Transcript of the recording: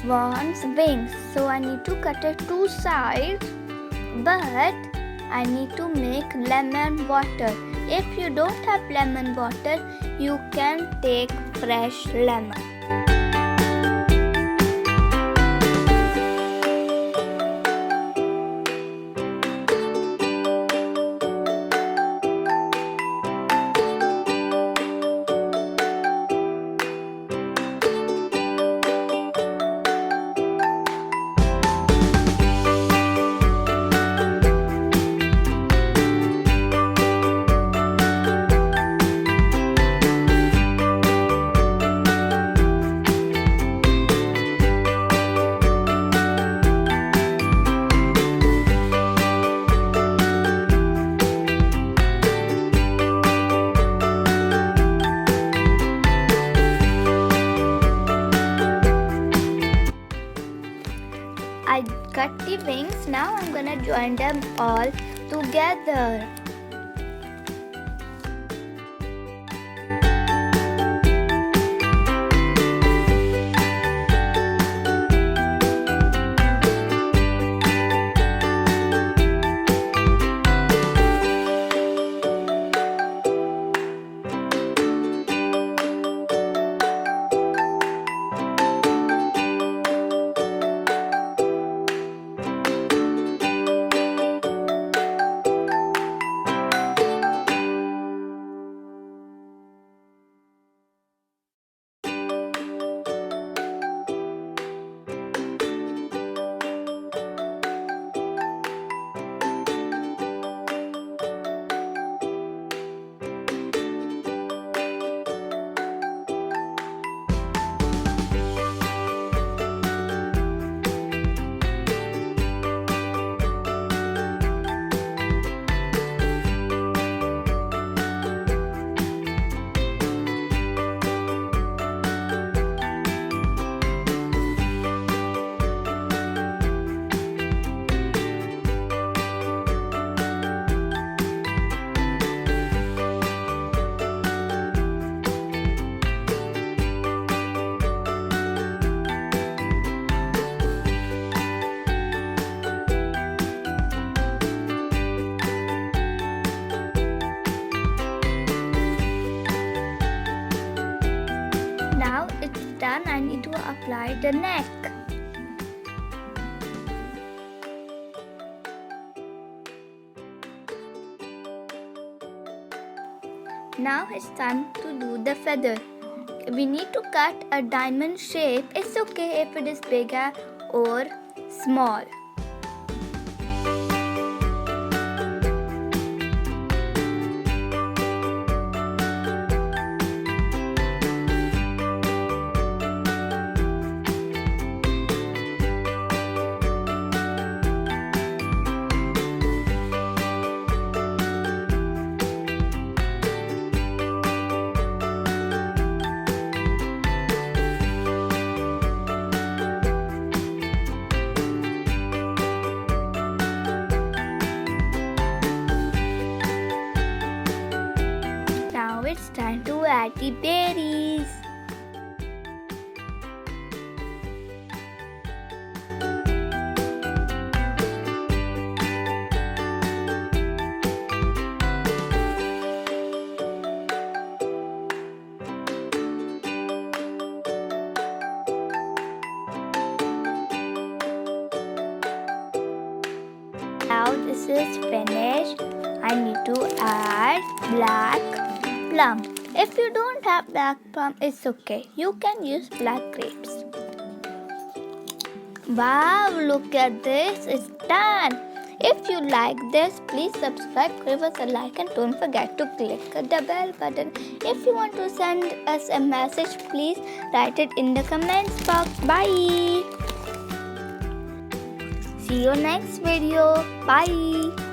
swan's wings. So I need to cut it two sides, but I need to make lemon water. If you don't have lemon water, you can take fresh lemon. I cut the wings. Now I'm gonna join them all together. Now it's done. I need to apply the neck. Now it's time to do the feather. We need to cut a diamond shape. It's okay if it is bigger or small. Now it's time to add the berries. Now this is finished. I need to add black plum. If you don't have black plum, it's okay. You can use black grapes. Wow, look at this. It's done. If you like this, please subscribe, give us a like, and don't forget to click the bell button. If you want to send us a message, please write it in the comments box. Bye. See you next video. Bye.